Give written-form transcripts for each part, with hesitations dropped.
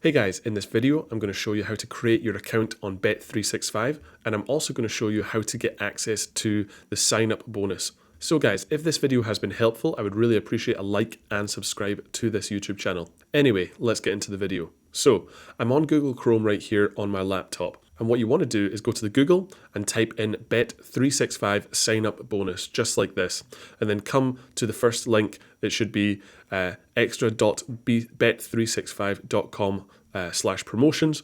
Hey guys, in this video I'm going to show you how to create your account on Bet365, and I'm also going to show you how to get access to the sign up bonus. So guys, if this video has been helpful, I would really appreciate a like and subscribe to this YouTube channel. Anyway, let's get into the video. So I'm on Google Chrome right here on my laptop. And what you want to do is go to the Google and type in Bet365 sign up bonus, just like this. And then come to the first link. It should be extra.bet365.com/promotions.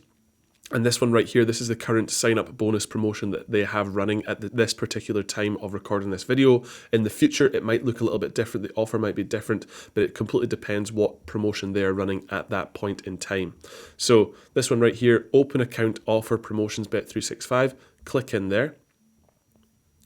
And this one right here, this is the current sign up bonus promotion that they have running at this particular time of recording this video. In the future, it might look a little bit different. The offer might be different, but it completely depends what promotion they are running at that point in time. So this one right here, open account offer promotions Bet365, click in there.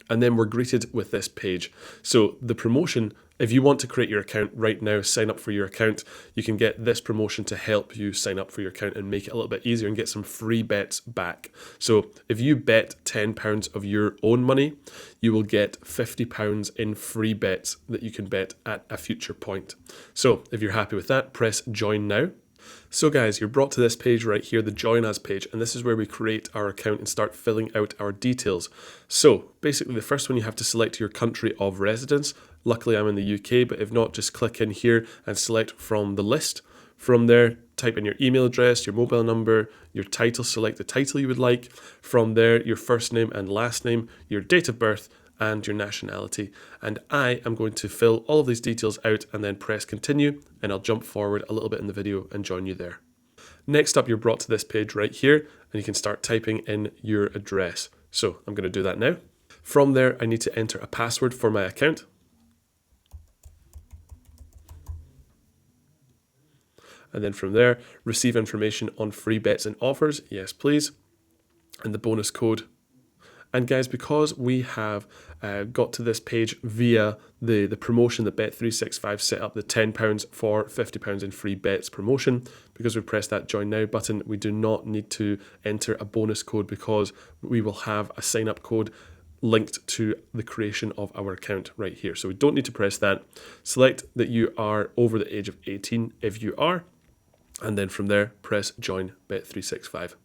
And then we're greeted with this page. So the promotion, if you want to create your account right now, sign up for your account, you can get this promotion to help you sign up for your account and make it a little bit easier and get some free bets back. So if you bet £10 of your own money, you will get £50 in free bets that you can bet at a future point. So if you're happy with that, press join now. So guys, you're brought to this page right here, the Join Us page, and this is where we create our account and start filling out our details. So basically the first one, you have to select your country of residence. Luckily I'm in the UK, but if not, just click in here and select from the list. From there, type in your email address, your mobile number, your title, select the title you would like. From there, your first name and last name, your date of birth, and your nationality. And I am going to fill all of these details out and then press continue, and I'll jump forward a little bit in the video and join you there. Next up, you're brought to this page right here, and you can start typing in your address. So I'm going to do that now. From there, I need to enter a password for my account. And then from there, receive information on free bets and offers. Yes, please. And the bonus code. And guys, because we have got to this page via the promotion that Bet365 set up, the £10 for £50 in free bets promotion, because we pressed that join now button, we do not need to enter a bonus code because we will have a sign up code linked to the creation of our account right here. So we don't need to press that. Select that you are over the age of 18 if you are, and then from there, press join Bet365.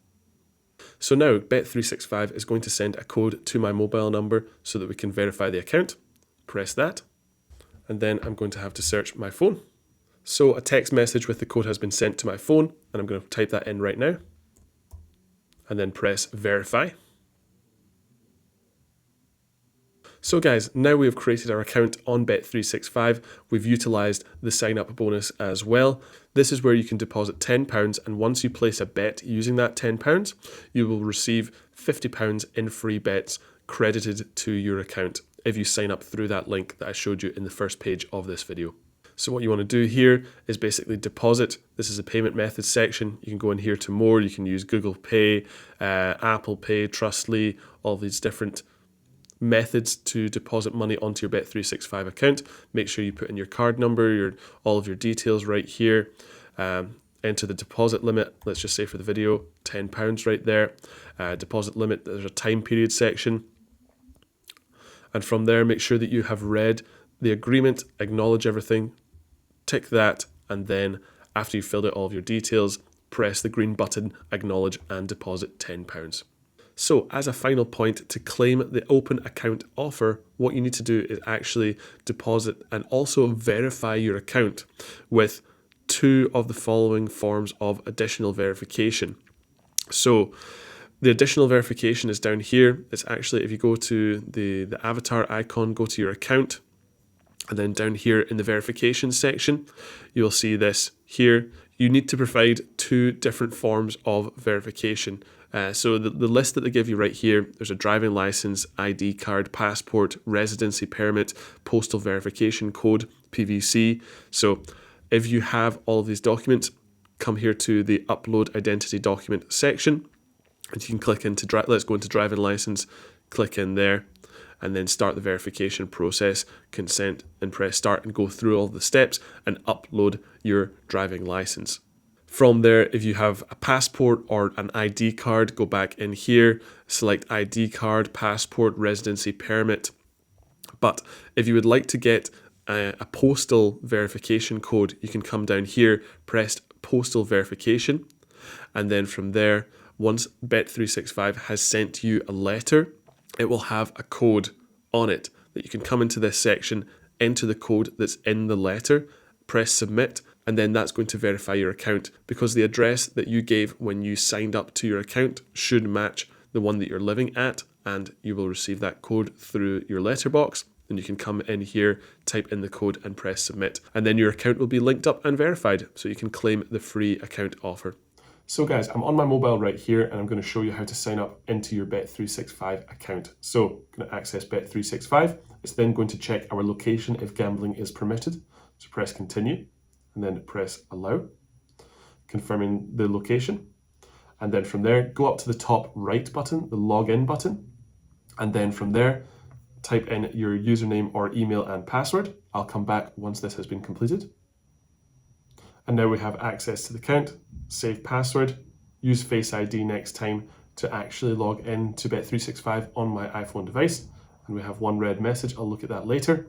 So now Bet365 is going to send a code to my mobile number so that we can verify the account. Press that, and then I'm going to have to search my phone. So a text message with the code has been sent to my phone, and I'm going to type that in right now, and then press verify. So guys, now we have created our account on Bet365. We've utilized the sign up bonus as well. This is where you can deposit £10, and once you place a bet using that £10, you will receive £50 in free bets credited to your account if you sign up through that link that I showed you in the first page of this video. So what you want to do here is basically deposit. This is a payment methods section. You can go in here to more. You can use Google Pay, Apple Pay, Trustly, all these different methods to deposit money onto your Bet365 account. Make sure you put in your card number, all of your details right here. Enter the deposit limit. Let's just say for the video, £10 right there. Deposit limit, there's a time period section. And from there, make sure that you have read the agreement, acknowledge everything, tick that, and then after you've filled out all of your details, press the green button, acknowledge, and deposit £10. So as a final point, to claim the open account offer, what you need to do is actually deposit and also verify your account with two of the following forms of additional verification. So the additional verification is down here. It's actually, if you go to the avatar icon, go to your account, and then down here in the verification section, you'll see this here. You need to provide two different forms of verification. So the list that they give you right here, there's a driving license, ID card, passport, residency permit, postal verification code, PVC. So if you have all of these documents, come here to the upload identity document section, and you can click into, let's go into driving license, click in there, and then start the verification process, consent, and press start and go through all the steps and upload your driving license. From there, if you have a passport or an ID card, go back in here, select ID card, passport, residency permit. But if you would like to get a postal verification code, you can come down here, press postal verification, And then from there, once Bet365 has sent you a letter, it will have a code on it that you can come into this section, enter the code that's in the letter, press submit, and then that's going to verify your account, because the address that you gave when you signed up to your account should match the one that you're living at, and you will receive that code through your letterbox. Then you can come in here, type in the code and press submit, and then your account will be linked up and verified, so you can claim the free account offer. So guys, I'm on my mobile right here, and I'm going to show you how to sign up into your Bet365 account. So I'm going to access Bet365. It's then going to check our location if gambling is permitted. So press continue, and then press allow, confirming the location. And then from there, go up to the top right button, the login button. And then from there, type in your username or email and password. I'll come back once this has been completed. And now we have access to the account, save password, use Face ID next time to actually log in to Bet365 on my iPhone device. And we have one red message, I'll look at that later.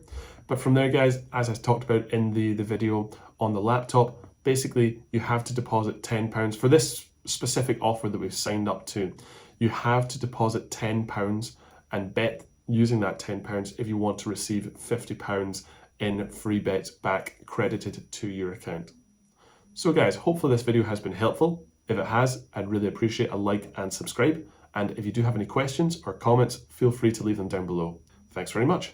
But from there guys, as I talked about in the video on the laptop, basically you have to deposit £10 for this specific offer that we've signed up to. You have to deposit £10 and bet using that £10 if you want to receive £50 in free bets back credited to your account. So guys, hopefully this video has been helpful. If it has, I'd really appreciate a like and subscribe. And if you do have any questions or comments, feel free to leave them down below. Thanks very much.